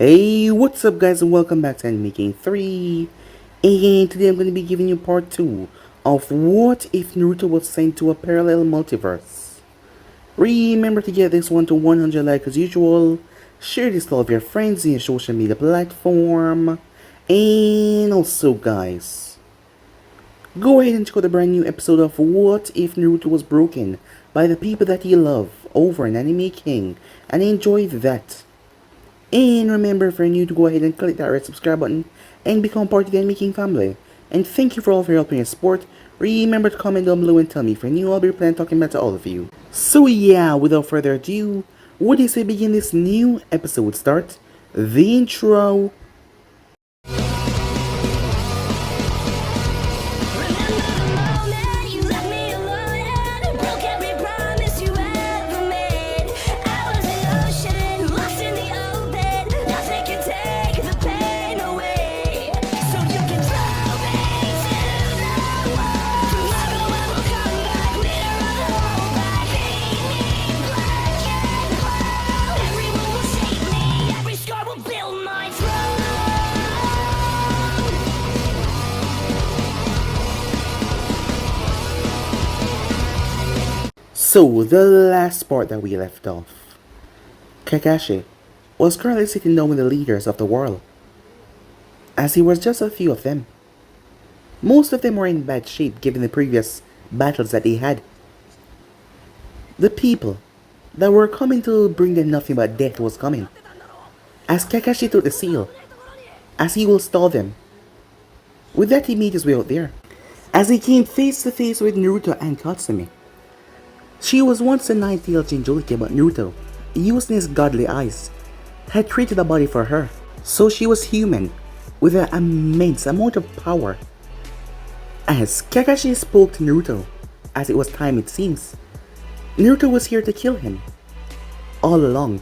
Hey, what's up guys and welcome back to Making 3. And today I'm going to be giving you part 2 of what if Naruto was sent to a parallel multiverse. Remember to get this one to 100 likes as usual. Share this to all of your friends in your social media platform. And also guys, go ahead and check out the brand new episode of What If Naruto Was Broken by the people that you love over on Anime King, and enjoy that. And remember, for you to go ahead and click that red subscribe button and become part of the Anime King family. And thank you for all of your help and your support. Remember to comment down below and tell me if you're new. I'll be planning talking about to all of you. So yeah, without further ado, what do you say begin this new episode? Start the intro. So, the last part that we left off, Kakashi was currently sitting down with the leaders of the world, as he was just a few of them. Most of them were in bad shape given the previous battles that they had. The people that were coming to bring them nothing but death was coming, as Kakashi took the seal, as he will stall them. With that he made his way out there, as he came face to face with Naruto and Katsumi. She was once a nine-tailed Jinchuriki, but Naruto, using his godly eyes, had created a body for her, so she was human, with an immense amount of power. As Kakashi spoke to Naruto, as it was time it seems, Naruto was here to kill him. All along,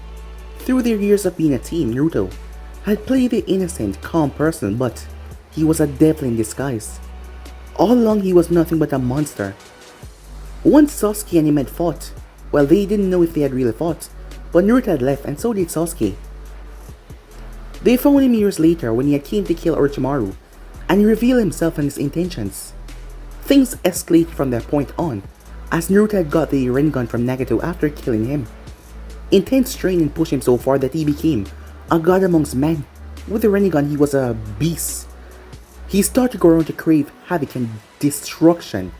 through their years of being a team, Naruto had played the innocent, calm person, but he was a devil in disguise. All along he was nothing but a monster. Once Sasuke and him had fought, well, they didn't know if they had really fought, but Naruto had left and so did Sasuke. They found him years later when he had came to kill Orochimaru, and he revealed himself and his intentions. Things escalated from that point on, as Naruto had got the Rinnegan from Nagato after killing him. Intense training pushed him so far that he became a god amongst men. With the Rinnegan he was a beast. He started to go around to crave havoc and destruction.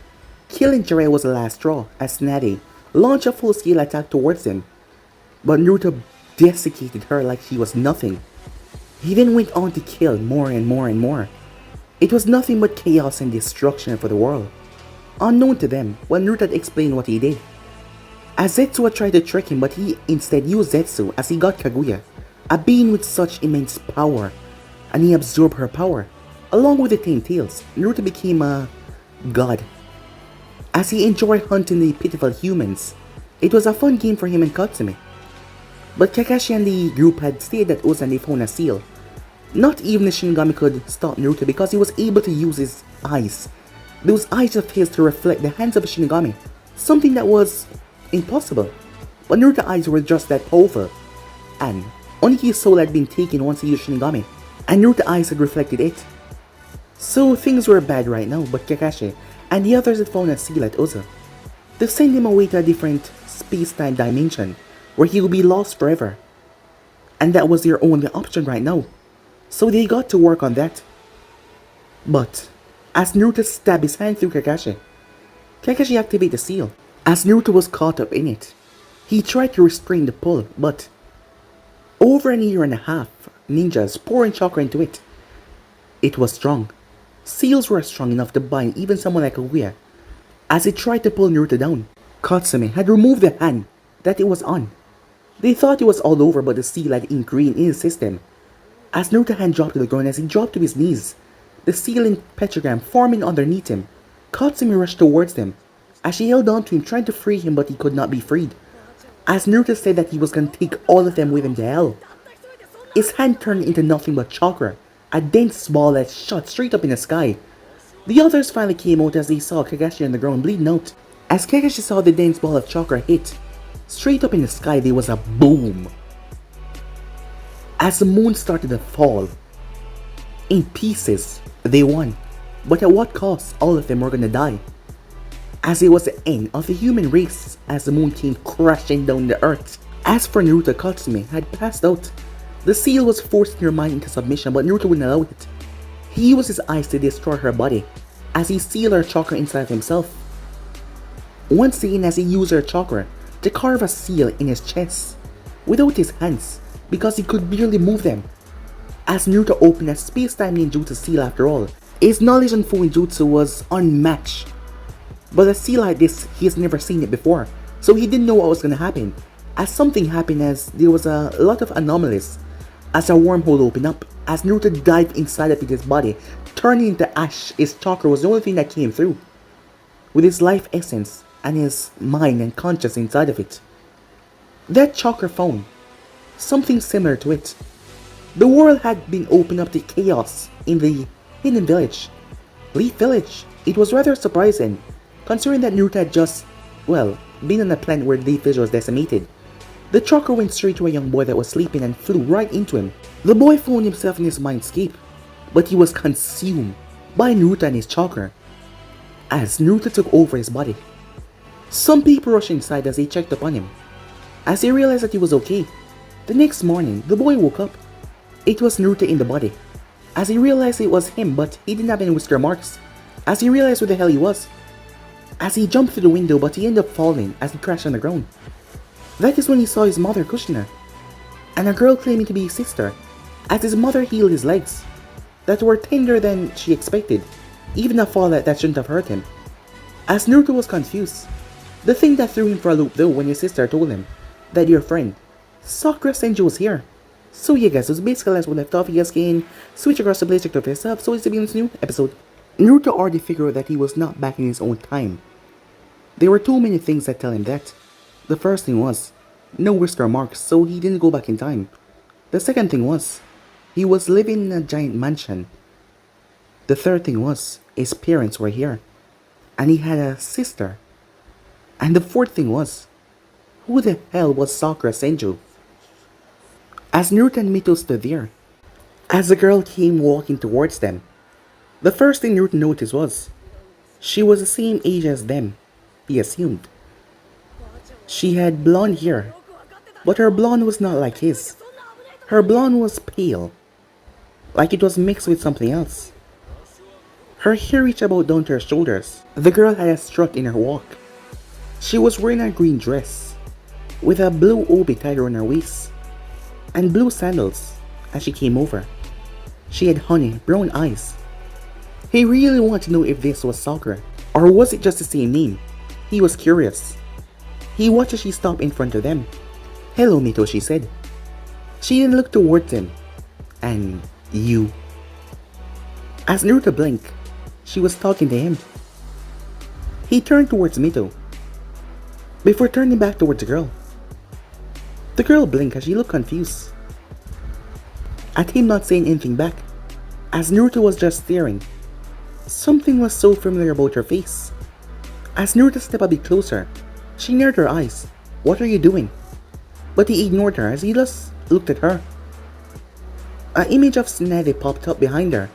Killing Jiraiya was the last straw, as Tsunade launched a full-scale attack towards him, but Naruto desiccated her like she was nothing. He then went on to kill more and more and more. It was nothing but chaos and destruction for the world. Unknown to them, Naruto had explained what he did. As Zetsu had tried to trick him, but he instead used Zetsu as he got Kaguya, a being with such immense power, and he absorbed her power. Along with the 10 tails, Naruto became a god, as he enjoyed hunting the pitiful humans. It was a fun game for him and Katsumi. But Kakashi and the group had stayed at Oza and they found a seal. Not even the Shinigami could stop Naruto because he was able to use his eyes. Those eyes of his to reflect the hands of a Shinigami, something that was impossible. But Naruto's eyes were just that powerful, and only his soul had been taken once he used Shinigami, and Naruto's eyes had reflected it. So things were bad right now, but Kakashi and the others had found a seal at Oza. They sent him away to a different space-time dimension, where he would be lost forever. And that was their only option right now, so they got to work on that. But as Naruto stabbed his hand through Kakashi activated the seal. As Naruto was caught up in it, he tried to restrain the pull, but over an year and a half, ninjas pouring chakra into it. It was strong. Seals were strong enough to bind even someone like Kaguya. As he tried to pull Naruto down, Katsumi had removed the hand that it was on. They thought it was all over, but the seal had ingrained in his system. As Naruto's hand dropped to the ground, as he dropped to his knees, the seal in pentagram forming underneath him, Katsumi rushed towards them, as she held on to him trying to free him, but he could not be freed. As Naruto said that he was going to take all of them with him to hell, his hand turned into nothing but chakra, a dense ball that shot straight up in the sky. The others finally came out as they saw Kakashi on the ground bleeding out. As Kakashi saw the dense ball of chakra hit, straight up in the sky there was a boom. As the moon started to fall in pieces, they won. But at what cost? All of them were gonna die. As it was the end of the human race as the moon came crashing down the earth. As for Naruto, Katsumi had passed out. The seal was forcing her mind into submission, but Naruto wouldn't allow it. He used his eyes to destroy her body as he sealed her chakra inside of himself. Once again, as he used her chakra to carve a seal in his chest without his hands because he could barely move them. As Naruto opened a space-time ninjutsu seal after all, his knowledge on Fuinjutsu was unmatched. But a seal like this, he has never seen it before, so he didn't know what was going to happen. As something happened, as there was a lot of anomalies, as a wormhole opened up, as Naruto dived inside of his body, turning into ash. His chakra was the only thing that came through, with his life essence and his mind and conscience inside of it. That chakra found something similar to it. The world had been opened up to chaos in the hidden village, Leaf Village. It was rather surprising, considering that Naruto had just, well, been on a planet where Leaf Village was decimated. The chakra went straight to a young boy that was sleeping and flew right into him. The boy found himself in his Mindscape, but he was consumed by Naruto and his chakra, as Naruto took over his body. Some people rushed inside as they checked upon him, as they realized that he was okay. The next morning, the boy woke up. It was Naruto in the body, as he realized it was him, but he didn't have any whisker marks, as he realized where the hell he was. As he jumped through the window, but he ended up falling as he crashed on the ground. That is when he saw his mother, Kushina, and a girl claiming to be his sister, as his mother healed his legs, that were tender than she expected, even a fall that shouldn't have hurt him. As Naruto was confused, the thing that threw him for a loop though when his sister told him that your friend, Sakura Senju, was here. So yeah guys, so it's basically as we left off. You guys can switch across the place, check out for yourself. So it's to be in this new episode. Naruto already figured out that he was not back in his own time. There were too many things that tell him that. The first thing was, no whisker marks, so he didn't go back in time. The second thing was, he was living in a giant mansion. The third thing was, his parents were here, and he had a sister. And the fourth thing was, who the hell was Sakura Senju? As Naruto and Mito stood there, as the girl came walking towards them, the first thing Naruto noticed was, she was the same age as them, he assumed. She had blonde hair, but her blonde was not like his. Her blonde was pale, like it was mixed with something else. Her hair reached about down to her shoulders. The girl had a strut in her walk. She was wearing a green dress, with a blue obi tied around her waist, and blue sandals as she came over. She had honey brown eyes. He really wanted to know if this was Sakura, or was it just the same name. He was curious. He watched as she stopped in front of them. Hello Mito, she said. She didn't look towards him. And you. As Naruto blinked, she was talking to him. He turned towards Mito, before turning back towards the girl. The girl blinked as she looked confused at him not saying anything back, as Naruto was just staring. Something was so familiar about her face. As Naruto stepped a bit closer, she narrowed her eyes. What are you doing? But he ignored her as he just looked at her. An image of Tsunade popped up behind her.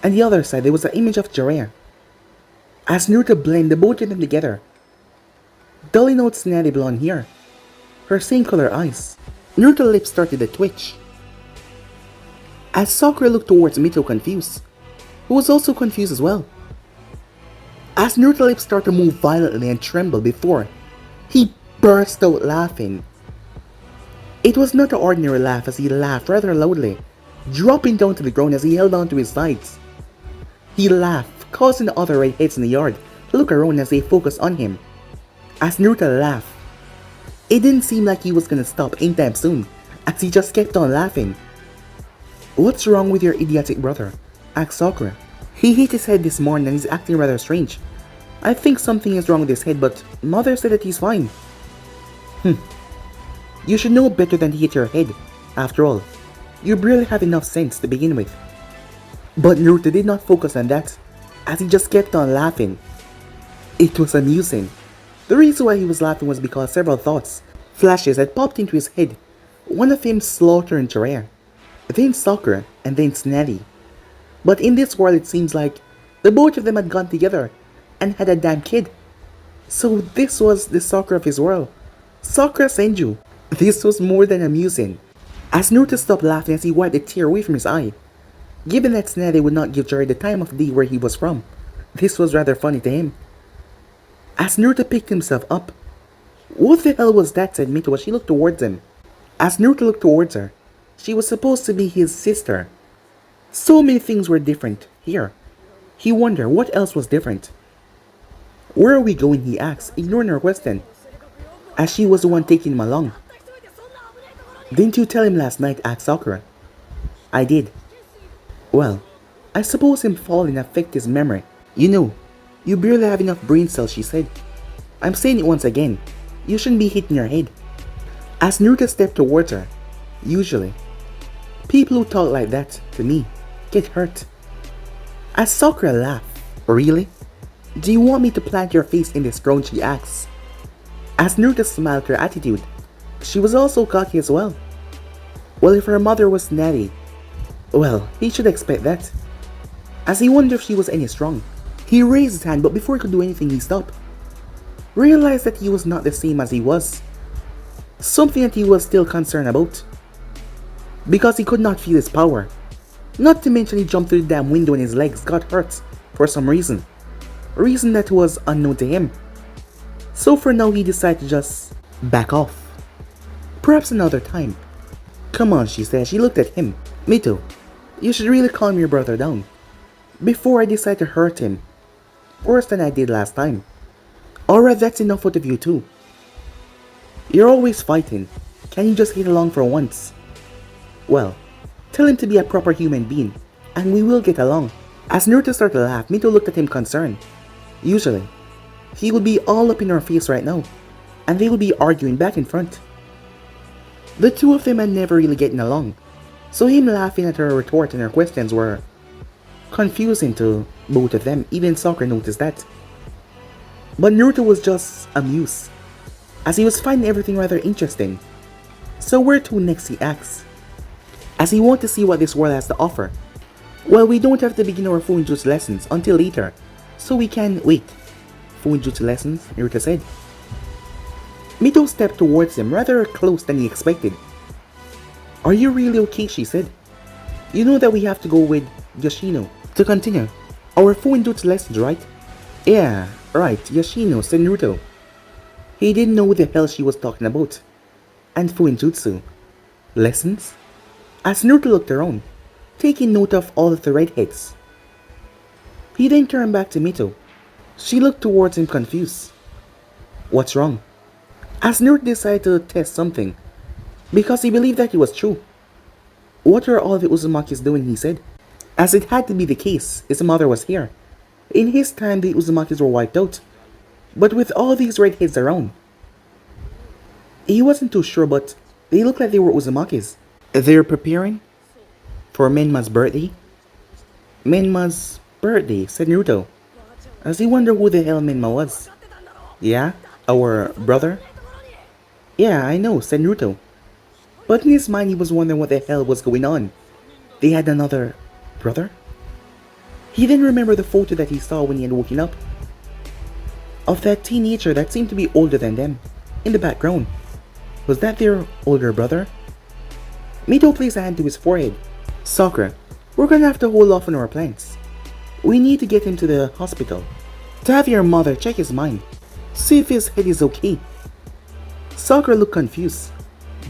On the other side there was an image of Jiraiya. As Naruto blended the both of them together, dulling out Tsunade blonde hair, her same color eyes, Naruto's lips started to twitch. As Sakura looked towards Mito confused, who was also confused as well. As Naruto's lips started to move violently and tremble before he burst out laughing. It was not an ordinary laugh as he laughed rather loudly, dropping down to the ground as he held on to his sides. He laughed, causing the other redheads in the yard to look around as they focused on him. As Naruto laughed, it didn't seem like he was gonna stop anytime soon, as he just kept on laughing. What's wrong with your idiotic brother? Asked Sakura. He hit his head this morning and he's acting rather strange. I think something is wrong with his head, but mother said that he's fine. You should know better than to hit your head. After all, you barely have enough sense to begin with. But Naruto did not focus on that, as he just kept on laughing. It was amusing. The reason why he was laughing was because several thoughts, flashes had popped into his head One of him slaughtered Jiraiya, then Sakura, and then Snelly. But in this world it seems like the both of them had gone together and had a damn kid. So this was the Sakura of his world. Sakura Senju. This was more than amusing. As Naruto stopped laughing as he wiped a tear away from his eye. Given that Snelly would not give Jiraiya the time of day where he was from, this was rather funny to him. As Naruto picked himself up, "What the hell was that?" said Mito as she looked towards him. As Naruto looked towards her, she was supposed to be his sister. So many things were different here. He wondered what else was different. "Where are we going?" he asked, ignoring her question, as she was the one taking him along. "Didn't you tell him last night?" asked Sakura. "I did." "Well, I suppose him falling affected his memory. You know, you barely have enough brain cells," she said. "I'm saying it once again, you shouldn't be hitting your head." As Naruto stepped towards her, usually, people who talk like that to me get hurt. As Sakura laughed, "Really? Do you want me to plant your face in this ground?" she asked. As Naruto smiled at her attitude, she was also cocky as well. Well, if her mother was Natty, well, he should expect that. As he wondered if she was any strong, he raised his hand, but before he could do anything he stopped. Realized that he was not the same as he was. Something that he was still concerned about. Because he could not feel his power. Not to mention he jumped through the damn window and his legs got hurt for some reason. A reason that was unknown to him. So for now he decided to just back off. Perhaps another time. "Come on," she said. She looked at him. "Mito, you should really calm your brother down. Before I decide to hurt him. Worse than I did last time. Alright, that's enough out of you too. You're always fighting. Can you just get along for once? Well, tell him to be a proper human being, and we will get along." As Naruto started to laugh, Mito looked at him concerned. Usually, he would be all up in her face right now, and they would be arguing back and front. The two of them had never really gotten along, so him laughing at her retort and her questions were confusing to both of them. Even Sakura noticed that. But Naruto was just amused, as he was finding everything rather interesting. "So where to next?" he asked, as he wanted to see what this world has to offer. "Well, we don't have to begin our Fuinjutsu lessons until later, so we can wait." "Fuinjutsu lessons?" Naruto said. Mito stepped towards him rather close than he expected. "Are you really okay?" she said. "You know that we have to go with Yoshino to continue our Fuinjutsu lessons, right?" "Yeah, right, Yoshino," said Naruto. He didn't know what the hell she was talking about. And Fuinjutsu lessons? As Naruto looked around, taking note of all of the redheads. He then turned back to Mito. She looked towards him confused. "What's wrong?" As Naruto decided to test something, because he believed that it was true. "What are all the Uzumakis doing?" he said. As it had to be the case, his mother was here. In his time, the Uzumakis were wiped out. But with all these redheads around, he wasn't too sure, but they looked like they were Uzumakis. "They're preparing for Menma's birthday?" "Menma's birthday," said Naruto, as he wondered who the hell Menma was. "Yeah? Our brother?" "Yeah, I know," said Naruto. But in his mind he was wondering what the hell was going on. They had another brother? He then remembered the photo that he saw when he had woken up, of that teenager that seemed to be older than them, in the background. Was that their older brother? Mito placed a hand to his forehead. "Sakura, we're gonna have to hold off on our plans. We need to get him to the hospital. To have your mother check his mind, see if his head is okay." Sakura looked confused.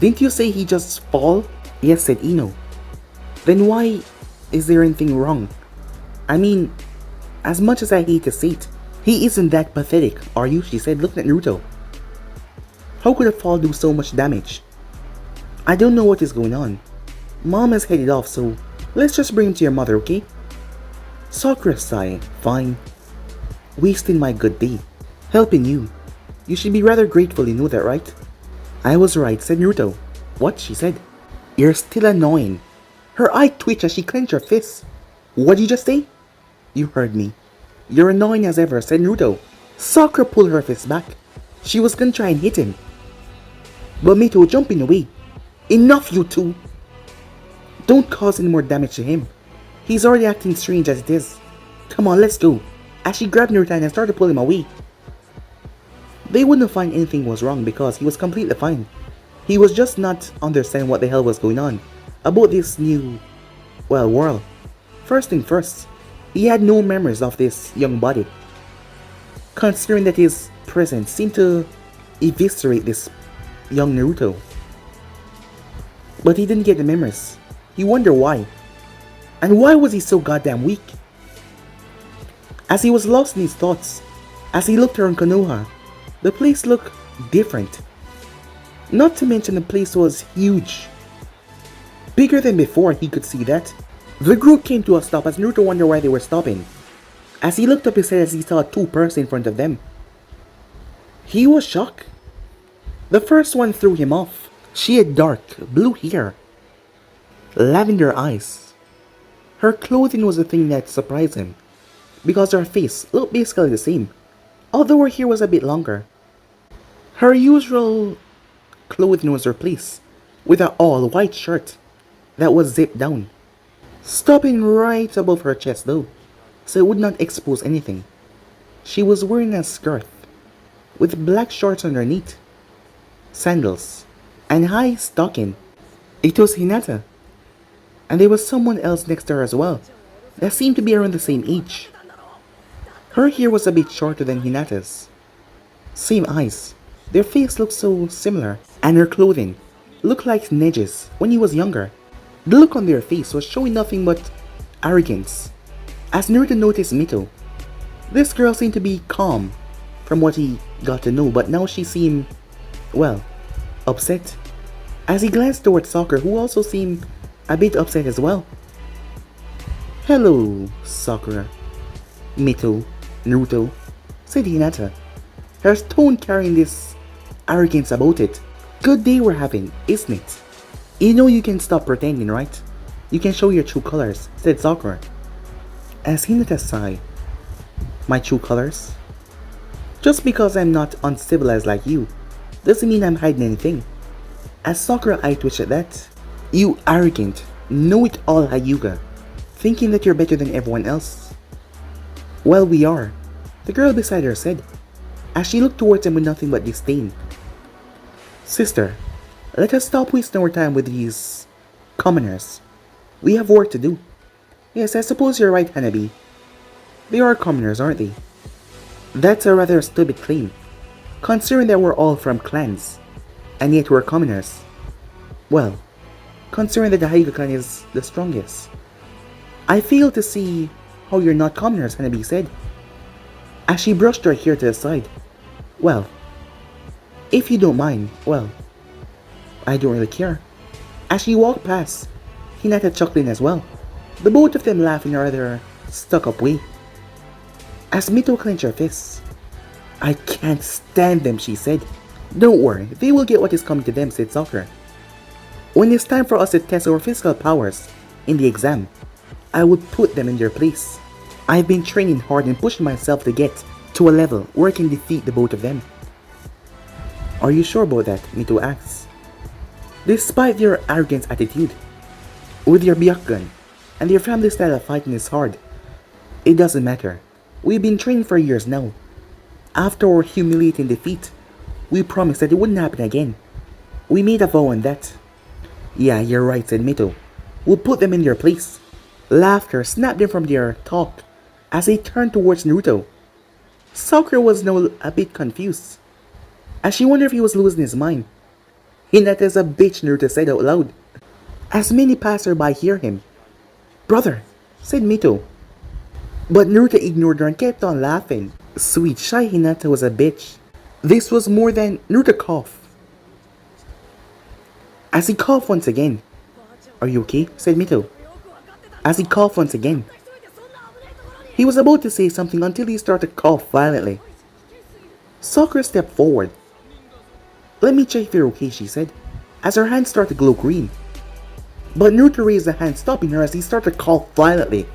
"Didn't you say he just fall?" "Yes," said Ino. "Then why is there anything wrong? I mean, as much as I hate to say it, he isn't that pathetic, are you?" she said, looking at Naruto. "How could a fall do so much damage?" "I don't know what is going on. Mom has headed off, so let's just bring him to your mother, okay?" Sakura sighed. "Fine. Wasting my good day. Helping you. You should be rather grateful, you know that, right?" "I was right," said Naruto. "What?" she said. "You're still annoying." Her eye twitched as she clenched her fists. "What did you just say?" "You heard me. You're annoying as ever," said Naruto. Sakura pulled her fist back. She was gonna try and hit him, but Mito jumping away. Enough, you two! Don't cause any more damage to him. He's already acting strange as it is. Come on, let's go. As she grabbed Naruto and started to pull him away. They wouldn't find anything was wrong because he was completely fine. He was just not understanding what the hell was going on about this new, world. First thing first, he had no memories of this young body. Considering that his presence seemed to eviscerate this young Naruto. But he didn't get the memories. He wondered why. And why was he so goddamn weak? As he was lost in his thoughts, as he looked around Konoha, the place looked different. Not to mention the place was huge. Bigger than before, he could see that. The group came to a stop as Naruto wondered why they were stopping. As he looked up his head as he saw two persons in front of them. He was shocked. The first one threw him off. She had dark blue hair, lavender eyes. Her clothing was the thing that surprised him, because her face looked basically the same, although her hair was a bit longer. Her usual clothing was replaced with an all-white shirt that was zipped down, stopping right above her chest though, so it would not expose anything. She was wearing a skirt with black shorts underneath, sandals, and high stocking. It was Hinata, and there was someone else next to her as well that seemed to be around the same age. Her hair was a bit shorter than Hinata's. Same eyes, their face looked so similar, and her clothing looked like Neji's when he was younger. The look on their face was showing nothing but arrogance. As Naruto noticed Mito, this girl seemed to be calm from what he got to know, but now she seemed, upset. As he glanced towards Sakura, who also seemed a bit upset as well. Hello, Sakura. Mito, Naruto, said Hinata, her tone carrying this arrogance about it. Good day we're having, isn't it? You know you can stop pretending, right? You can show your true colors, said Sakura. As Hinata sighed, my true colors? Just because I'm not uncivilized like you, doesn't mean I'm hiding anything. As Sakura eye twitched at that. You arrogant, know-it-all Hyuga, thinking that you're better than everyone else. Well, we are, the girl beside her said, as she looked towards him with nothing but disdain. Sister, let us stop wasting our time with these commoners. We have work to do. Yes, I suppose you're right, Hanabi. They are commoners, aren't they? That's a rather stupid claim, considering that we're all from clans, and yet we're commoners. Well, considering that the Hyuga clan is the strongest. I fail to see how you're not commoners, Hanabi said, as she brushed her hair to the side. Well, if you don't mind, I don't really care. As she walked past, Hinata chuckling as well, the both of them laughing in a rather stuck-up way. As Mito clenched her fists. I can't stand them, she said. Don't worry, they will get what is coming to them, said Sakura. When it's time for us to test our physical powers in the exam, I would put them in their place. I've been training hard and pushing myself to get to a level where I can defeat the both of them. Are you sure about that? Mito asks. Despite your arrogant attitude, with your byakugan, and your family style of fighting is hard, it doesn't matter. We've been training for years now. After our humiliating defeat, we promised that it wouldn't happen again. We made a vow on that. Yeah, you're right, said Mito. We'll put them in their place. Laughter snapped them from their talk as they turned towards Naruto. Sakura was now a bit confused, as she wondered if he was losing his mind. Hinata's a bitch, Naruto said out loud, as many passersby hear him. Brother, said Mito. But Naruto ignored her and kept on laughing. Sweet, shy Hinata was a bitch. This was more than Naruto coughed. As he coughed once again. Are you okay? Said Mito. As he coughed once again. He was about to say something until he started to cough violently. Sakura stepped forward. Let me check if you're okay, she said, as her hand started to glow green. But Naruto raised a hand, stopping her as he started to cough violently.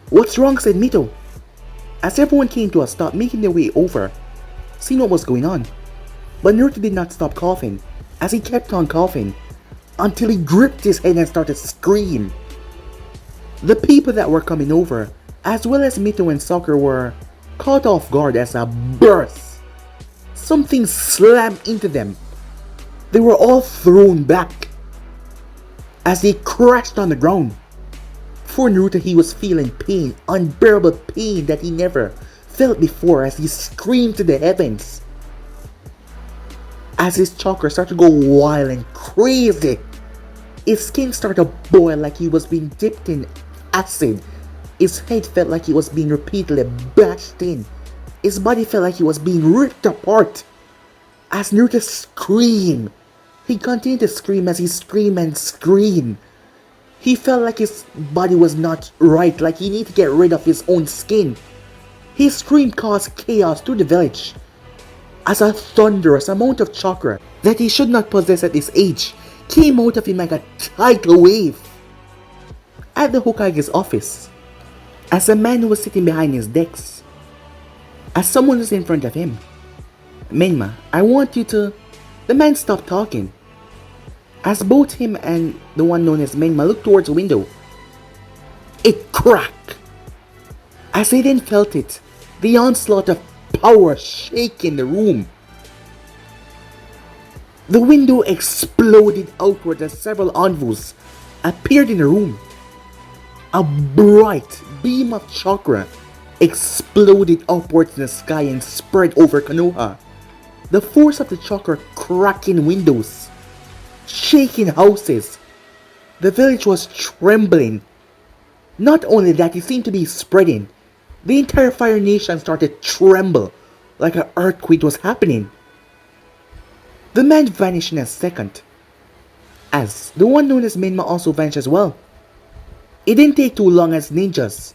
What's wrong? Said Mito, as everyone came to a stop, making their way over, seeing what was going on. But Naruto did not stop coughing, as he kept on coughing, until he gripped his head and started screaming. The people that were coming over, as well as Mito and Soccer, were caught off guard as a burst. Something slammed into them. They were all thrown back as they crashed on the ground. For Naruto, he was feeling pain, unbearable pain that he never felt before, as he screamed to the heavens. As his chakra started to go wild and crazy, his skin started to boil like he was being dipped in acid. His head felt like he was being repeatedly bashed in. His body felt like he was being ripped apart. As Naruto screamed, he continued to scream as he screamed and screamed. He felt like his body was not right, like he needed to get rid of his own skin. His scream caused chaos through the village, as a thunderous amount of chakra that he should not possess at this age came out of him like a tidal wave. At the Hokage's office, as a man was sitting behind his desk, as someone was in front of him, "Menma, I want you to..." The man stopped talking. As both him and the one known as Menma looked towards the window, it cracked. As they then felt it, the onslaught of power shaking the room. The window exploded outward as several anvils appeared in the room. A bright beam of chakra exploded upwards in the sky and spread over Konoha. The force of the chakra cracking windows, shaking houses. The village was trembling. Not only that, it seemed to be spreading. The entire Fire Nation started to tremble like an earthquake was happening. The man vanished in a second, as the one known as Minma also vanished as well. It didn't take too long as ninjas,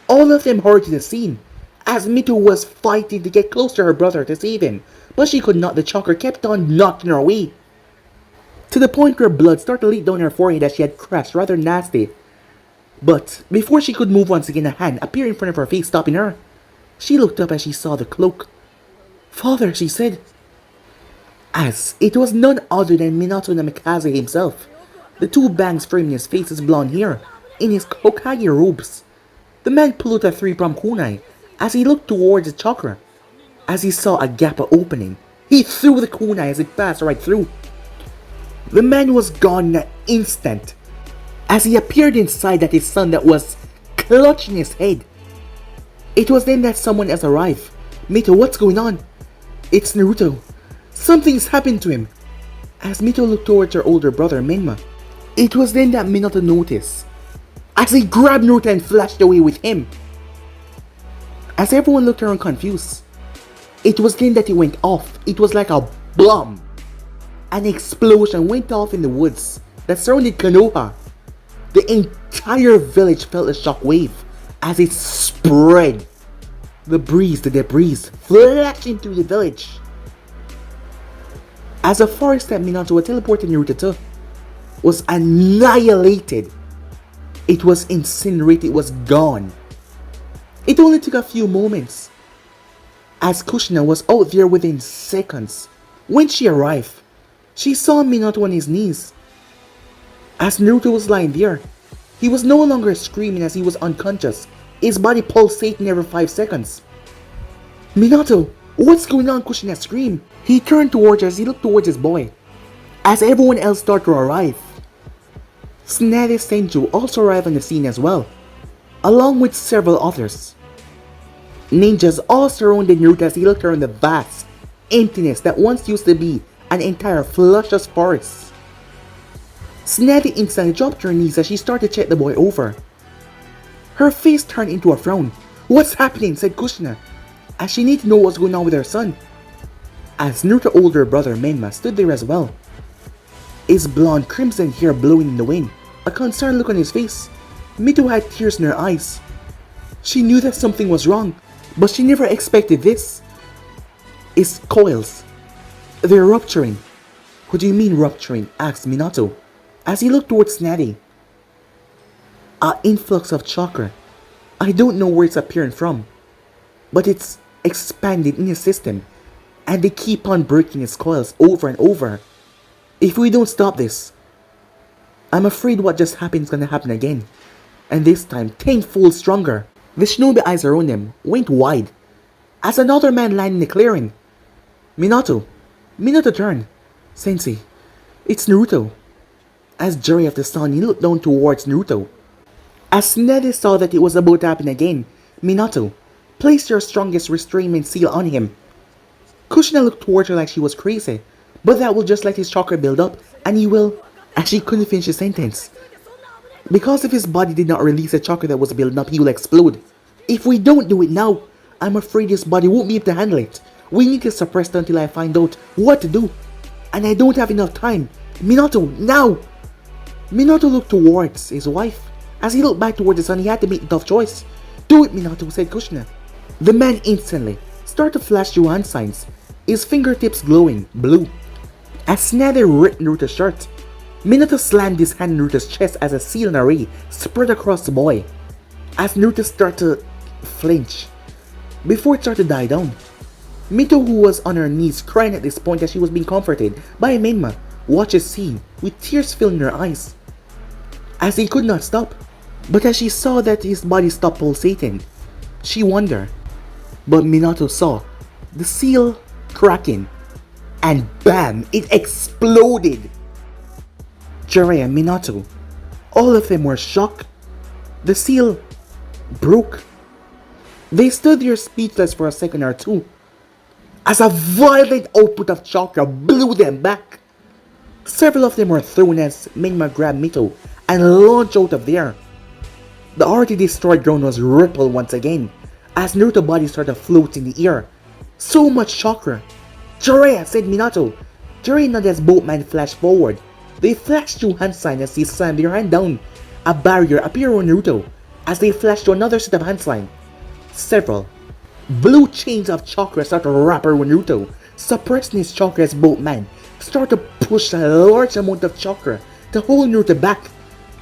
all of them hurried to the scene, as Mito was fighting to get close to her brother to save him, but she could not. The chakra kept on knocking her away, to the point where blood started to leak down her forehead as she had crashed rather nasty. But before she could move once again, a hand appeared in front of her face, stopping her. She looked up as she saw the cloak. "Father," she said, as it was none other than Minato Namikaze himself. The two bangs framing his face, his blonde hair, in his Hokage robes. The man pulled out a three-pronged kunai as he looked towards the chakra. As he saw a gap opening, he threw the kunai as it passed right through. The man was gone in an instant, as he appeared inside at his son that was clutching his head. It was then that someone else arrived. "Mito, what's going on?" "It's Naruto. Something's happened to him." As Mito looked towards her older brother, Menma, it was then that Minato noticed, as he grabbed Naruto and flashed away with him. As everyone looked around confused, it was then that it went off. It was like a bomb. An explosion went off in the woods that surrounded Konoha. The entire village felt a shockwave as it spread. The debris flashing through the village. As the forest that Minato had teleported Naruto to was annihilated. It was incinerated, it was gone. It only took a few moments, as Kushina was out there within seconds. When she arrived, she saw Minato on his knees. As Naruto was lying there, he was no longer screaming as he was unconscious, his body pulsating every 5 seconds. "Minato, what's going on?" Kushina screamed. He turned towards her as he looked towards his boy, as everyone else started to arrive. Tsunade Senju also arrived on the scene as well, along with several others. Ninjas all surrounded Naruto as he looked around the vast emptiness that once used to be an entire luscious forest. Tsunade instantly dropped to her knees as she started to check the boy over. Her face turned into a frown. "What's happening?" said Kushina, as she needed to know what was going on with her son. As Naruto's older brother Menma stood there as well, his blonde crimson hair blowing in the wind, a concerned look on his face. Mito had tears in her eyes. She knew that something was wrong, but she never expected this. His coils, they're rupturing. "What do you mean rupturing?" asked Minato, as he looked towards Tsunade. "An influx of chakra. I don't know where it's appearing from, but it's expanding in his system, and they keep on breaking his coils over and over. If we don't stop this, I'm afraid what just happened is gonna happen again. And this time, tenfold stronger. The shinobi eyes around him went wide as another man landed in the clearing. Minato. Minato turned. Sensei, it's Naruto. As Jiraiya of the Sun, he looked down towards Naruto. As Nede saw that it was about to happen again, Minato, place your strongest restrainment seal on him. Kushina looked towards her like she was crazy, but that will just let his chakra build up, and he will... And she couldn't finish the sentence. Because if his body did not release the chakra that was building up, he will explode. If we don't do it now, I'm afraid his body won't be able to handle it. We need to suppress it until I find out what to do. And I don't have enough time. Minato, now! Minato looked towards his wife. As he looked back towards the sun, he had to make a tough choice. Do it, Minato, said Kushina. The man instantly started to flash through hand signs, his fingertips glowing blue. As Nede ripped Naruto's shirt, Minato slammed his hand in Naruto's chest as a seal and a ray spread across the boy. As Naruto started to flinch, before it started to die down. Mito, who was on her knees crying at this point as she was being comforted by Menma, watched the scene with tears filling her eyes. As he could not stop, but as she saw that his body stopped pulsating, she wondered. But Minato saw the seal cracking, and bam! It exploded! Jiraiya and Minato, all of them were shocked. The seal broke. They stood there speechless for a second or two, as a violent output of chakra blew them back. Several of them were thrown as Menma grabbed Mito and launched out of there. The already destroyed ground was rippled once again, as Naruto's body started to float in the air. So much chakra! Jiraiya, said Minato. Jiraiya nodded as both men flashed forward. They flashed through hand signs as they slammed their hand down. A barrier appeared on Naruto as they flashed to another set of hand signs. Several blue chains of chakra started to wrap around Naruto, suppressing his chakra as both men started to push a large amount of chakra to hold Naruto back.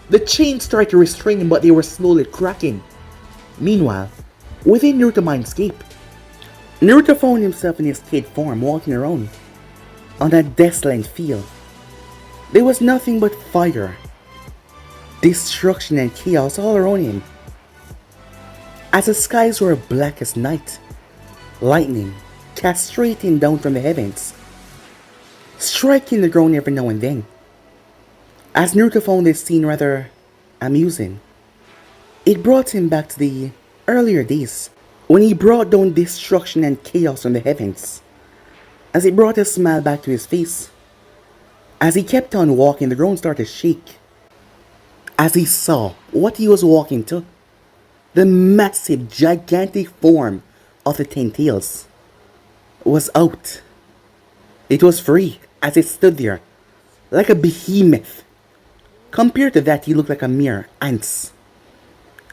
The chains tried to restrain him, but they were slowly cracking. Meanwhile, within Naruto Mindscape, Naruto found himself in his kid form walking around on a desolate field. There was nothing but fire, destruction and chaos all around him. As the skies were black as night, lightning castrating down from the heavens, striking the ground every now and then. As Naruto found this scene rather amusing, it brought him back to the earlier days when he brought down destruction and chaos from the heavens. As it brought a smile back to his face, as he kept on walking, the ground started to shake. As he saw what he was walking to, the massive, gigantic form of the Ten Tails was out. It was free as it stood there, like a behemoth. Compared to that, he looked like a mere ant.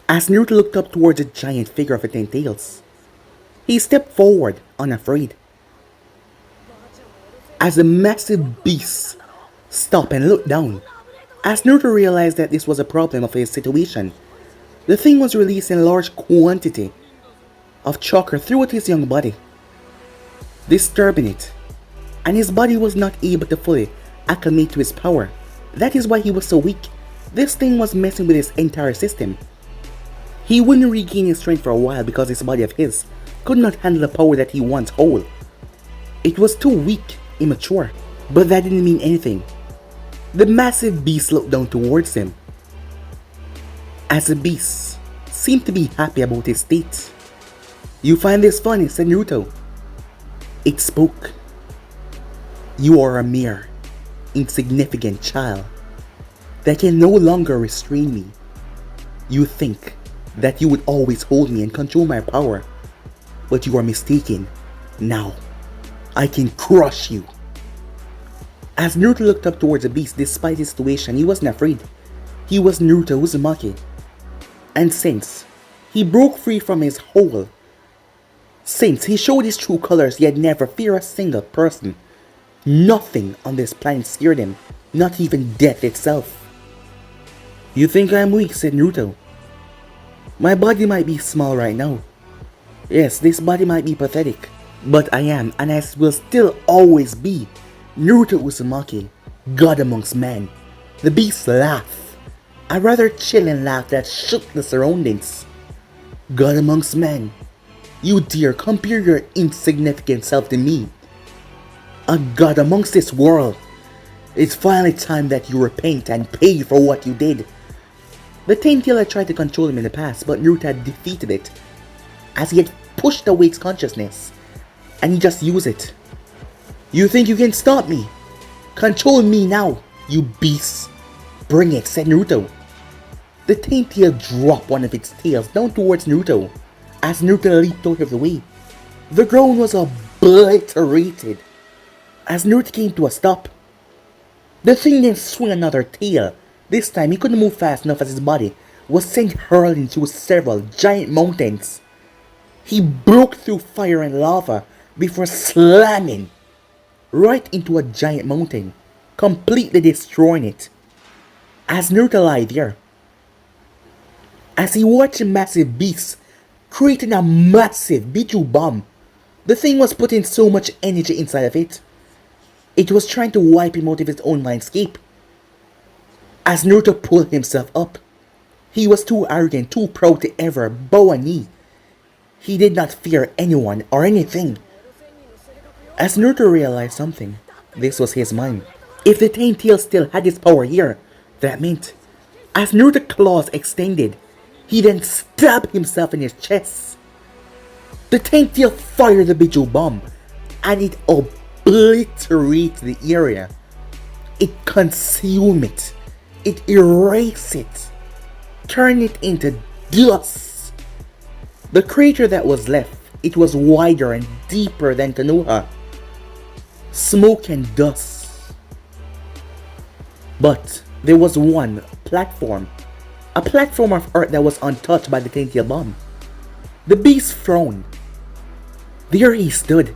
As Naruto looked up towards the giant figure of the Ten Tails, he stepped forward, unafraid. As the massive beast stopped and looked down, as Naruto realized that this was a problem of his situation, the thing was releasing a large quantity of chakra throughout his young body, disturbing it, and his body was not able to fully acclimate to his power. That is why he was so weak. This thing was messing with his entire system. He wouldn't regain his strength for a while because this body of his could not handle the power that he once held. It was too weak, immature, but that didn't mean anything. The massive beast looked down towards him, as the beast seemed to be happy about his state. "You find this funny," said Naruto. It spoke. "You are a mere insignificant child that can no longer restrain me. You think that you would always hold me and control my power, but you are mistaken. Now, I can crush you." As Naruto looked up towards the beast, despite his situation, he wasn't afraid. He was Naruto Uzumaki. And since he broke free from his hold, since he showed his true colors, he had never feared a single person. Nothing on this planet scared him, not even death itself. "You think I'm weak," said Naruto. "My body might be small right now. Yes, this body might be pathetic, but I am, and I will still always be, Naruto Uzumaki, God amongst men. The beast laughed, a rather chilling laugh that shook the surroundings. God amongst men, you dare compare your insignificant self to me? A god amongst this world. It's finally time that you repent and pay for what you did. The Taintail had tried to control him in the past, but Naruto had defeated it, as he had pushed away its consciousness, and he just used it. You think you can stop me? Control me now, you beast. Bring it, said Naruto. The Taintail dropped one of its tails down towards Naruto, as Naruto leaped out of the way. The ground was obliterated, as Naruto came to a stop. The thing then swung another tail. This time he couldn't move fast enough as his body was sent hurling through several giant mountains. He broke through fire and lava before slamming right into a giant mountain, completely destroying it. As Naruto lay there, as he watched a massive beast creating a massive Biju bomb, the thing was putting so much energy inside of it. It was trying to wipe him out of his own mindscape. As Naruto pulled himself up, he was too arrogant, too proud to ever bow a knee. He did not fear anyone or anything. As Naruto realized something, this was his mind. If the Taintail still had his power here, that meant, as Naruto's claws extended, he then stabbed himself in his chest. The Taintail fired the Biju bomb, and it obliterated the area. It consumed it. It erased it, turned it into dust. The crater that was left, it was wider and deeper than Konoha. Smoke and dust. But there was one platform. A platform of earth that was untouched by the Taintail bomb. The beast frowned. There he stood,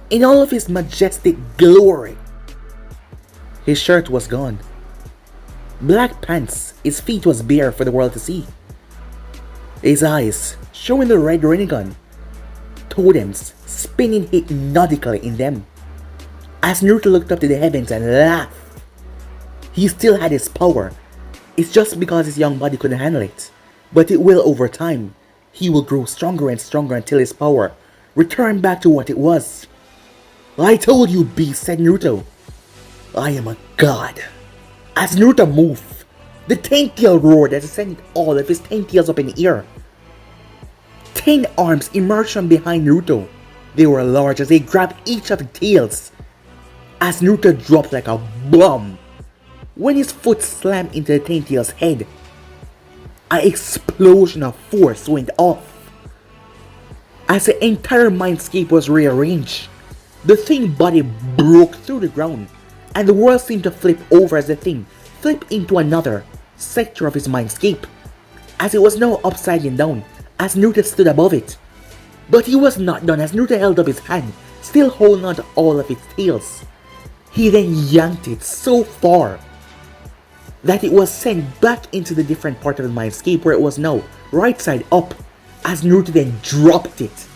in all of his majestic glory. His shirt was gone. Black pants, his feet was bare for the world to see. His eyes, showing the red Rinnegan, totems spinning hypnotically in them. As Naruto looked up to the heavens and laughed. He still had his power. It's just because his young body couldn't handle it. But it will over time. He will grow stronger and stronger until his power return back to what it was. I told you, beast, said Naruto. I am a god. As Naruto moved, the Taintail roared as he sent all of his Taintails up in the air. 10 arms emerged from behind Naruto. They were large as they grabbed each of the tails. As Naruto dropped like a bomb. When his foot slammed into the Taintail's head, an explosion of force went off. As the entire Mindscape was rearranged, the thing body broke through the ground, and the world seemed to flip over as the thing flipped into another sector of his Mindscape, as it was now upside down, as Naruto stood above it. But he was not done, as Naruto held up his hand, still holding on to all of its tails. He then yanked it so far that it was sent back into the different part of the Mindscape where it was now, right side up, as Naruto then dropped it,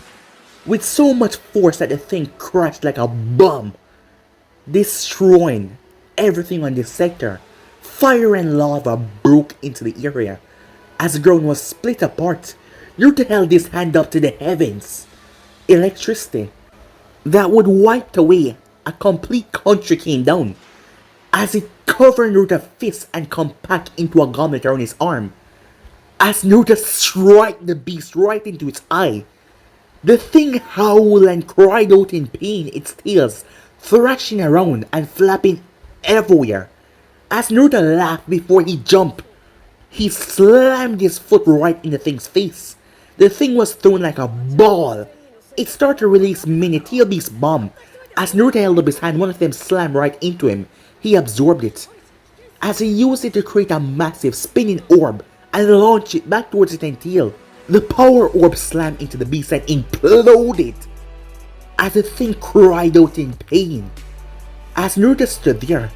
with so much force that the thing crashed like a bomb, destroying everything on this sector. Fire and lava broke into the area. As the ground was split apart, Naruto held his hand up to the heavens. Electricity that would wipe away a complete country came down, as it covered Naruto's fist and compact into a gauntlet around his arm. As Naruto struck the beast right into its eye, the thing howled and cried out in pain, its tails thrashing around and flapping everywhere. As Naruto laughed before he jumped, he slammed his foot right in the thing's face. The thing was thrown like a ball. It started to release mini tail beast bomb. As Naruto held up his hand, one of them slammed right into him. He absorbed it, as he used it to create a massive spinning orb and launch it back towards the Taintail. The power orb slammed into the beast and imploded, as the thing cried out in pain. As Naruto stood there,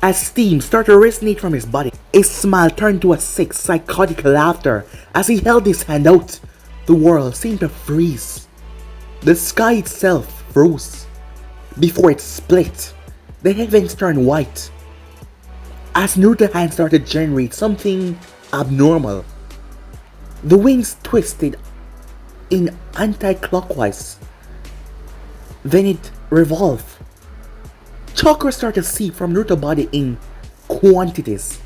as steam started to resonate from his body, his smile turned to a sick, psychotic laughter. As he held his hand out, the world seemed to freeze. The sky itself froze. Before it split, the heavens turned white. As Naruto's hand started to generate something abnormal. The wings twisted in anti-clockwise. Then it revolved. Chakra started to seep from Naruto's body in quantities.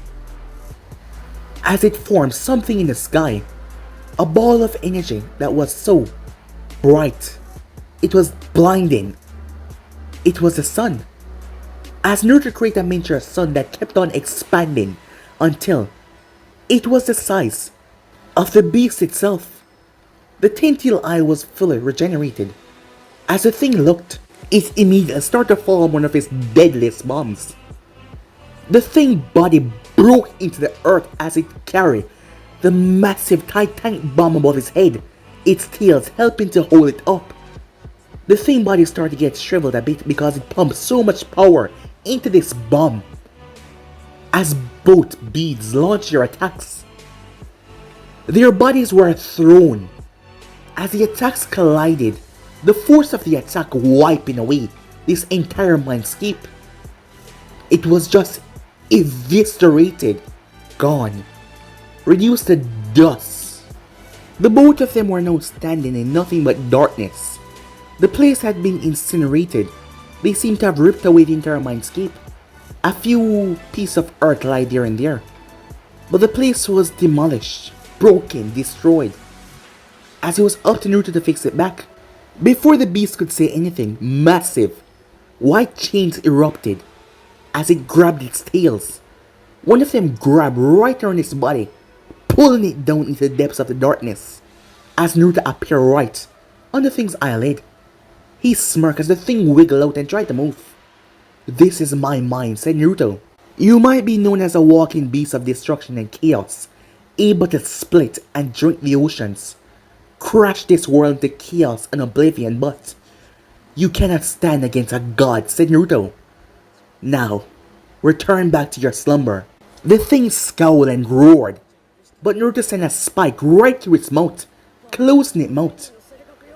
As it formed something in the sky. A ball of energy that was so bright. It was blinding. It was the sun. As Naruto created a miniature sun that kept on expanding until it was the size of the beast itself. The tentile eye was fully regenerated. As the thing looked, it immediately started to fall on one of its deadliest bombs. The thing body broke into the earth as it carried the massive titanic bomb above its head, its tails helping to hold it up. The thing body started to get shriveled a bit because it pumped so much power into this bomb. As both beads launched their attacks, their bodies were thrown. As the attacks collided, the force of the attack wiping away this entire Mindscape. It was just eviscerated, gone, reduced to dust. The both of them were now standing in nothing but darkness. The place had been incinerated. They seemed to have ripped away the entire Mindscape. A few pieces of earth lie here and there. But the place was demolished, broken, destroyed. As it was up to Naruto to fix it back. Before the beast could say anything, massive white chains erupted as it grabbed its tails. One of them grabbed right around its body, pulling it down into the depths of the darkness. As Naruto appeared right on the thing's eyelid, he smirked as the thing wiggled out and tried to move. "This is my mind," said Naruto. "You might be known as a walking beast of destruction and chaos, able to split and drink the oceans, crash this world into chaos and oblivion, but you cannot stand against a god," said Naruto. "Now, return back to your slumber." The thing scowled and roared, but Naruto sent a spike right through its mouth, closing its mouth.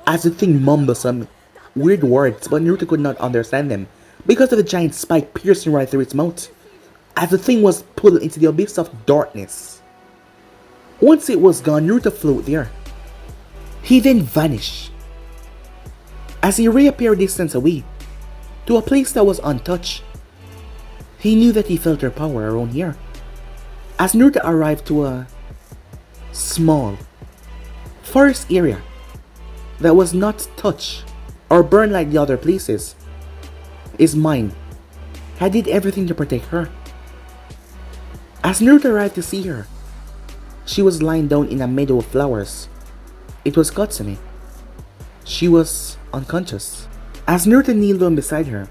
As the thing mumbled some weird words, but Naruto could not understand them because of the giant spike piercing right through its mouth. As the thing was pulled into the abyss of darkness. Once it was gone, Naruto floated there. He then vanished. As he reappeared distance away, to a place that was untouched, he knew that he felt her power around here. As Naruto arrived to a small forest area that was not touched or burned like the other places, his mind had did everything to protect her. As Naruto arrived to see her, she was lying down in a meadow of flowers. It was Katsumi. She was unconscious. As Naruto kneeled down beside her,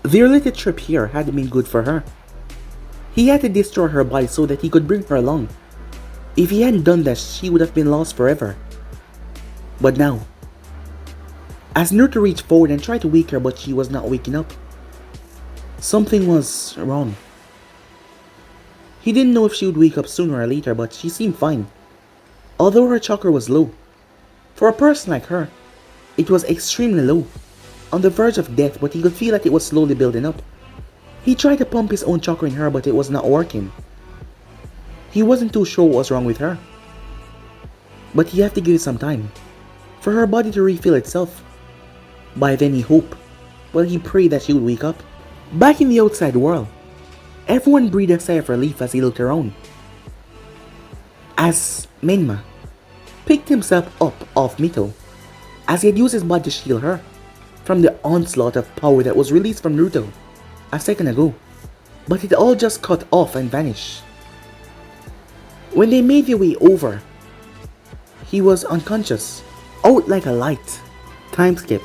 their little trip here hadn't been good for her. He had to destroy her body so that he could bring her along. If he hadn't done that, she would have been lost forever. But now, as Naruto reached forward and tried to wake her, but she was not waking up, something was wrong. He didn't know if she would wake up sooner or later, but she seemed fine. Although her chakra was low, for a person like her, it was extremely low, on the verge of death, but he could feel that it was slowly building up. He tried to pump his own chakra in her, but it was not working. He wasn't too sure what was wrong with her. But he had to give it some time, for her body to refill itself. By then he hoped, well, he prayed that she would wake up. Back in the outside world, everyone breathed a sigh of relief as he looked around. As Menma picked himself up off Mito, as he had used his body to shield her from the onslaught of power that was released from Naruto a second ago, but it all just cut off and vanished. When they made their way over, he was unconscious, out like a light. Time skip.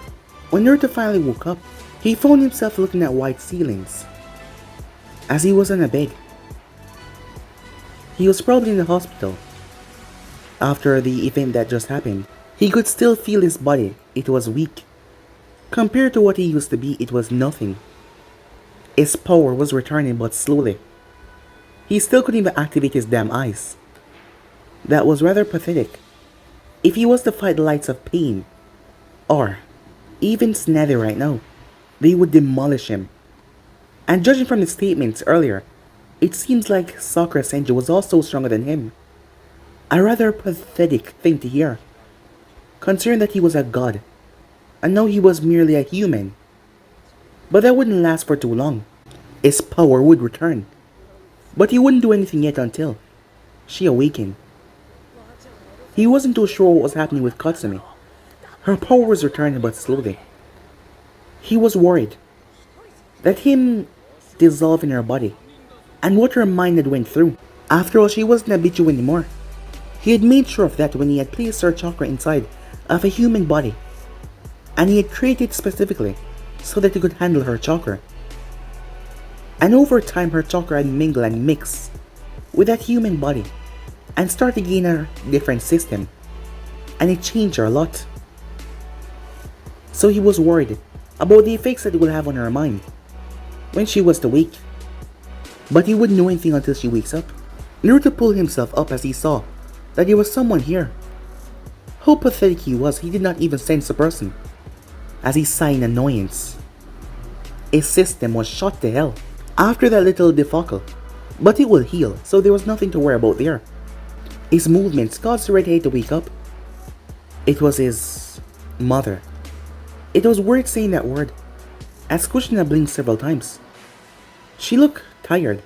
When Naruto finally woke up, he found himself looking at white ceilings. As he was on a bed, he was probably in the hospital. After the event that just happened, he could still feel his body. It was weak. Compared to what he used to be, it was nothing. His power was returning, but slowly. He still couldn't even activate his damn eyes. That was rather pathetic. If he was to fight the likes of Pain, or even Snather right now, they would demolish him. And judging from the statements earlier, It seems like Sakura Senju was also stronger than him. A rather pathetic thing to hear, considering that he was a god, and now he was merely a human. But that wouldn't last for too long. His power would return, but he wouldn't do anything yet until she awakened. He wasn't too sure what was happening with Katsumi. Her power was returning, but slowly. He was worried that him dissolving her body and what her mind had went through. After all, she wasn't a Bichu anymore. He had made sure of that when he had placed her chakra inside of a human body, and he had created specifically so that he could handle her chakra. And over time her chakra had mingled and mixed with that human body and started to gain a different system, and it changed her a lot. So he was worried about the effects that it would have on her mind when she was awake. But he wouldn't know anything until she wakes up. Naruto pulled himself up as he saw that there was someone here. How pathetic he was, he did not even sense a person. As he sighed in annoyance, his system was shot to hell after that little debacle, but it will heal, so there was nothing to worry about there. His movements caused the redhead to wake up. It was his mother. It was weird saying that word, as Kushina blinked several times. She looked tired.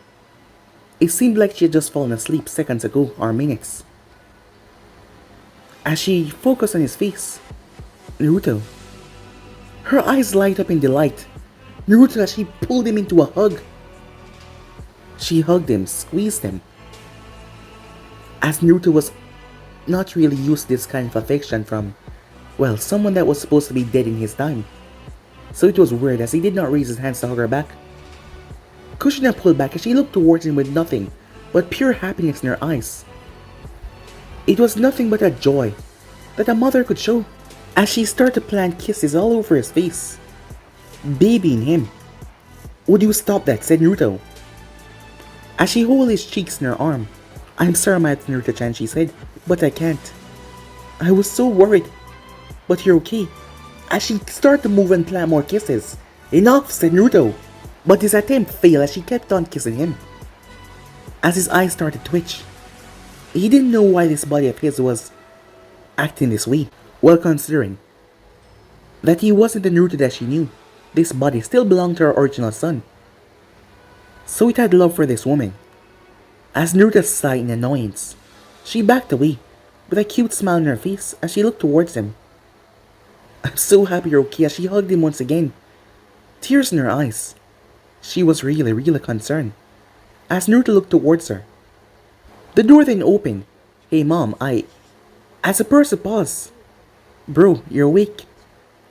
It seemed like she had just fallen asleep seconds ago or minutes. As she focused on his face, Naruto, her eyes light up in delight. Naruto, as she pulled him into a hug. She hugged him, squeezed him. As Naruto was not really used to this kind of affection from, well, someone that was supposed to be dead in his time. So it was weird as he did not raise his hands to hug her back. Kushina pulled back as she looked towards him with nothing but pure happiness in her eyes. It was nothing but a joy that a mother could show, as she started to plant kisses all over his face, babying him. "Would you stop that?" said Naruto, as she held his cheeks in her arm. "I'm sorry, my Naruto-chan," she said, "but I can't. I was so worried. But you're okay." As she started to move and plant more kisses. "Enough," said Naruto. But his attempt failed as she kept on kissing him. As his eyes started to twitch, he didn't know why this body of his was acting this way. Well, considering that he wasn't the Naruto that she knew, this body still belonged to her original son. So it had love for this woman. As Naruto sighed in annoyance, she backed away with a cute smile on her face as she looked towards him. "I'm so happy you're okay," as she hugged him once again, tears in her eyes. She was really concerned as Naruto looked towards her. The door then opened. "Hey mom, As a person paused. "Bro, you're awake."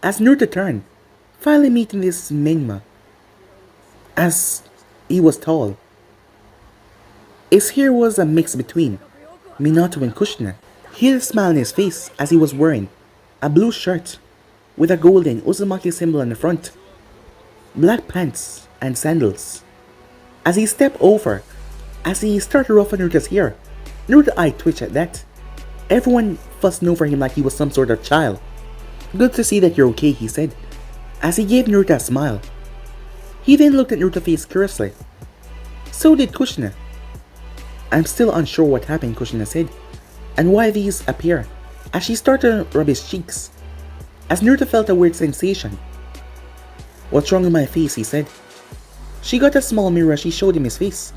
As Naruto turned, finally meeting this Minma. As he was tall. His hair was a mix between Minato and Kushina. He had a smile on his face as he was wearing a blue shirt with a golden Uzumaki symbol on the front, black pants and sandals. As he stepped over, as he started to ruffle Naruto's hair, Naruto's eye twitched at that. Everyone fussed over him like he was some sort of child. "Good to see that you're okay," he said, as he gave Naruto a smile. He then looked at Naruto's face curiously. So did Kushina. "I'm still unsure what happened," Kushina said, "and why these appear," as she started to rub his cheeks, as Naruto felt a weird sensation. "What's wrong with my face?" he said. She got a small mirror as she showed him his face,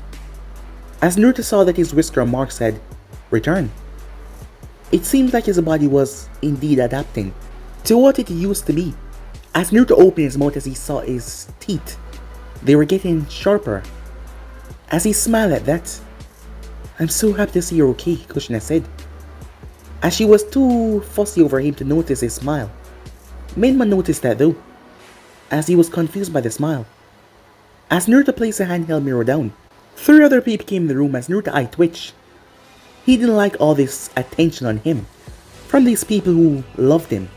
as Naruto saw that his whisker marks had returned. It seemed like his body was indeed adapting to what it used to be. As Naruto opened his mouth as he saw his teeth, they were getting sharper. As he smiled at that, "I'm so happy to see you're okay," Kushina said, as she was too fussy over him to notice his smile. Minma noticed that though, as he was confused by the smile. As Naruto placed a handheld mirror down, 3 other people came in the room as Naruto's eye twitched. He didn't like all this attention on him from these people who loved him.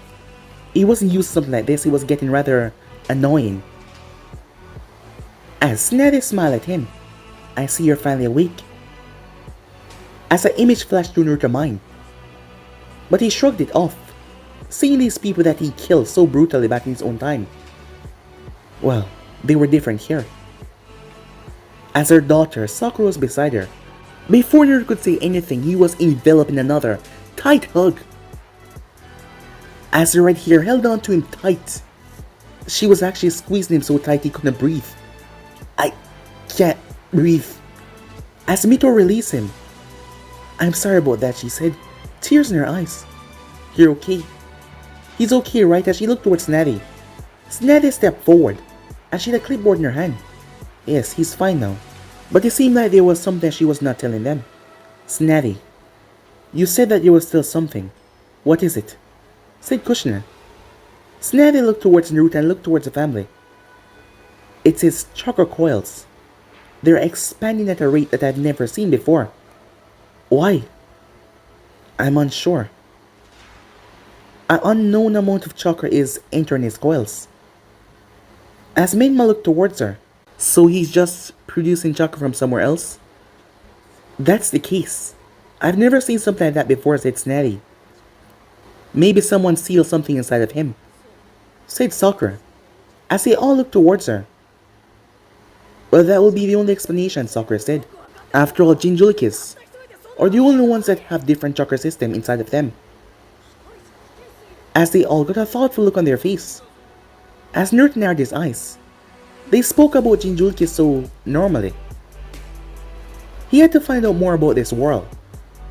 He wasn't used to something like this. He was getting rather annoying. As Tsunade smiled at him, "I see you're finally awake." As an image flashed through Naruto's mind, but he shrugged it off, seeing these people that he killed so brutally back in his own time. Well, they were different here. As her daughter, Sakura was beside her. Before Naruto could say anything, he was enveloped in another tight hug. As her right here held on to him tight, she was actually squeezing him so tight he couldn't breathe. I can't breathe. As Mito released him, I'm sorry about that, she said, tears in her eyes. You're okay. He's okay, right? As she looked towards Natty. Natty stepped forward, as she had a clipboard in her hand. Yes, he's fine now. But it seemed like there was something she was not telling them. Snatty, you said that there was still something. What is it? Said Kushner. Snatty looked towards Naruto and looked towards the family. It's his chakra coils. They're expanding at a rate that I've never seen before. Why? I'm unsure. An unknown amount of chakra is entering his coils. As Menma looked towards her, so he's just producing chakra from somewhere else? That's the case. I've never seen something like that before, said Snatty. Maybe someone sealed something inside of him, said Sakura, as they all looked towards her. Well, that will be the only explanation, Sakura said. After all, Jinjulikis are the only ones that have different chakra system inside of them. As they all got a thoughtful look on their face, as Naruto narrowed his eyes, they spoke about Jinjulikis so normally. He had to find out more about this world.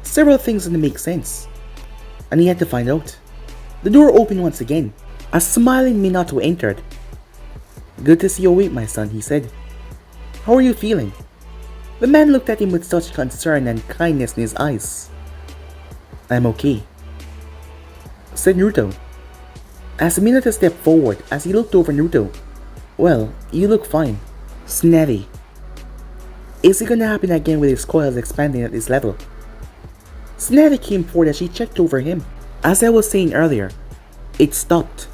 Several things didn't make sense, and he had to find out. The door opened once again. A smiling Minato entered. Good to see you awake, my son, he said. How are you feeling? The man looked at him with such concern and kindness in his eyes. I'm okay, said Naruto. As Minato stepped forward, as he looked over Naruto. Well, you look fine. Snatty. Is it gonna happen again with his coils expanding at this level? Snatty came forward as she checked over him. As I was saying earlier, it stopped.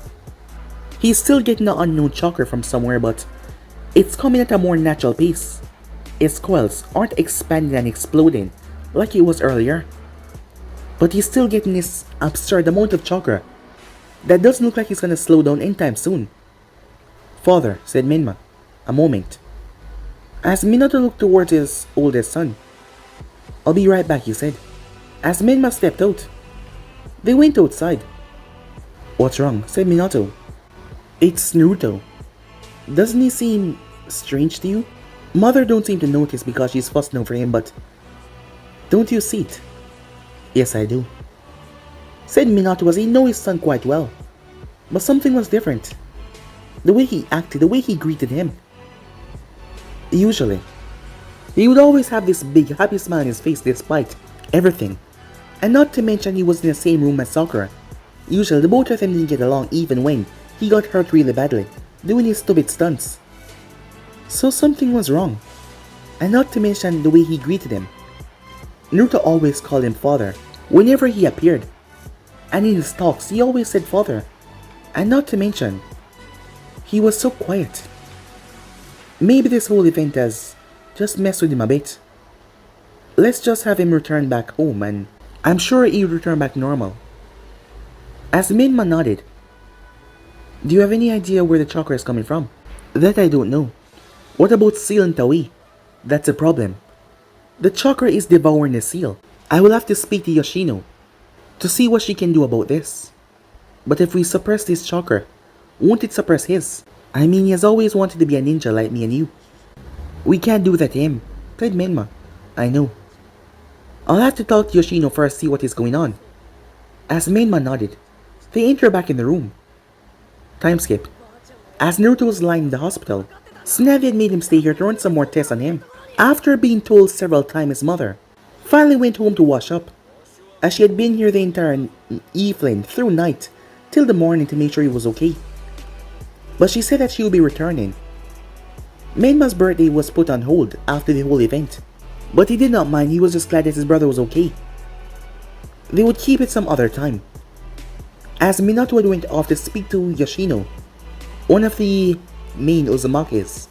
He's still getting the unknown chakra from somewhere, but it's coming at a more natural pace. His coils aren't expanding and exploding like it was earlier. But he's still getting this absurd amount of chakra that doesn't look like he's gonna slow down anytime soon. Father, said Minma. A moment. As Minato looked towards his oldest son. I'll be right back, he said. As Minma stepped out, they went outside. What's wrong? Said Minato. It's Naruto. Doesn't he seem strange to you? Mother don't seem to notice because she's fussing over him, but don't you see it? Yes, I do, said Minato as he knew his son quite well. But something was different. The way he acted, the way he greeted him. Usually, he would always have this big happy smile on his face despite everything. And not to mention he was in the same room as Sakura. Usually the both of them didn't get along even when he got hurt really badly, doing his stupid stunts. So something was wrong. And not to mention the way he greeted him. Naruto always called him father whenever he appeared. And in his talks he always said father. And not to mention, he was so quiet. Maybe this whole event has just messed with him a bit. Let's just have him return back home and I'm sure he'll return back normal. As Minma nodded. Do you have any idea where the chakra is coming from? That I don't know. What about Seal and Taui? That's a problem. The chakra is devouring the seal. I will have to speak to Yoshino to see what she can do about this. But if we suppress this chakra, won't it suppress his? I mean, he has always wanted to be a ninja like me and you. We can't do that to him, said Minma. I know. I'll have to talk to Yoshino first, see what is going on. As Minma nodded, they entered back in the room. Time skip. As Naruto was lying in the hospital, Tsunade had made him stay here to run some more tests on him. After being told several times, his mother finally went home to wash up, as she had been here the entire evening through night till the morning to make sure he was okay. But she said that she would be returning. Menma's birthday was put on hold after the whole event, but he did not mind. He was just glad that his brother was okay. They would keep it some other time. As Minato had went off to speak to Yoshino, one of the main Uzumakis,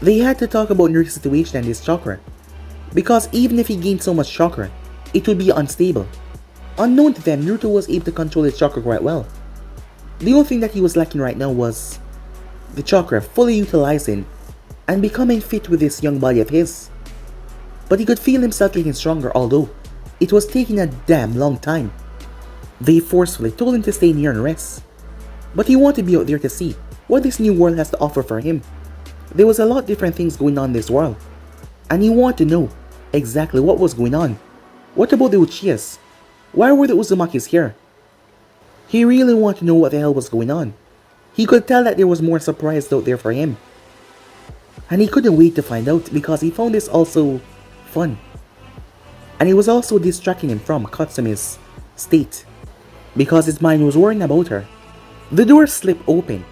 they had to talk about Naruto's situation and his chakra, because even if he gained so much chakra, it would be unstable. Unknown to them, Naruto was able to control his chakra quite well. The only thing that he was lacking right now was the chakra fully utilizing and becoming fit with this young body of his. But he could feel himself getting stronger, although it was taking a damn long time. They forcefully told him to stay near and rest, but he wanted to be out there to see what this new world has to offer for him. There was a lot of different things going on in this world, and he wanted to know exactly what was going on. What about the Uchihas? Why were the Uzumakis here? He really wanted to know what the hell was going on. He could tell that there was more surprise out there for him. And he couldn't wait to find out because he found this also fun. And it was also distracting him from Katsumi's state because his mind was worrying about her. The door slipped open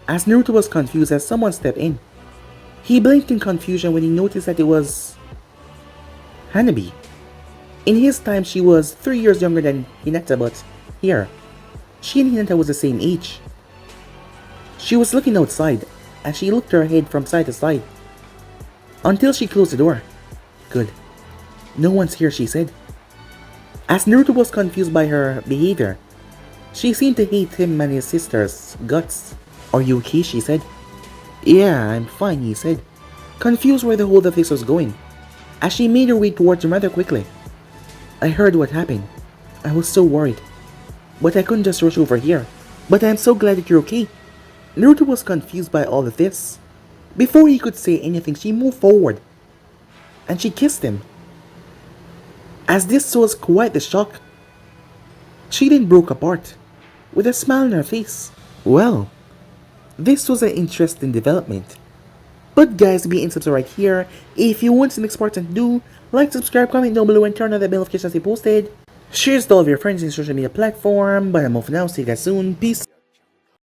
as Naruto was confused as someone stepped in. He blinked in confusion when he noticed that it was Hanabi. In his time, she was 3 years younger than Hinata, but here, she and Hinata was the same age. She was looking outside, and she looked her head from side to side, until she closed the door. Good. No one's here, she said. As Naruto was confused by her behavior, she seemed to hate him and his sister's guts. Are you okay, she said. Yeah, I'm fine, he said, confused where the whole of this was going, as she made her way towards him rather quickly. I heard what happened. I was so worried, but I couldn't just rush over here. But I'm so glad that you're okay. Naruto was confused by all of this. Before he could say anything, she moved forward, and she kissed him. As this was quite the shock, she then broke apart, with a smile on her face. Well, this was an interesting development. But guys, be in subscribe right here. If you want the next part to do, like, subscribe, comment down below, and turn on the bell notifications as they posted. Share to all of your friends in social media platform. But I'm off now. See you guys soon. Peace.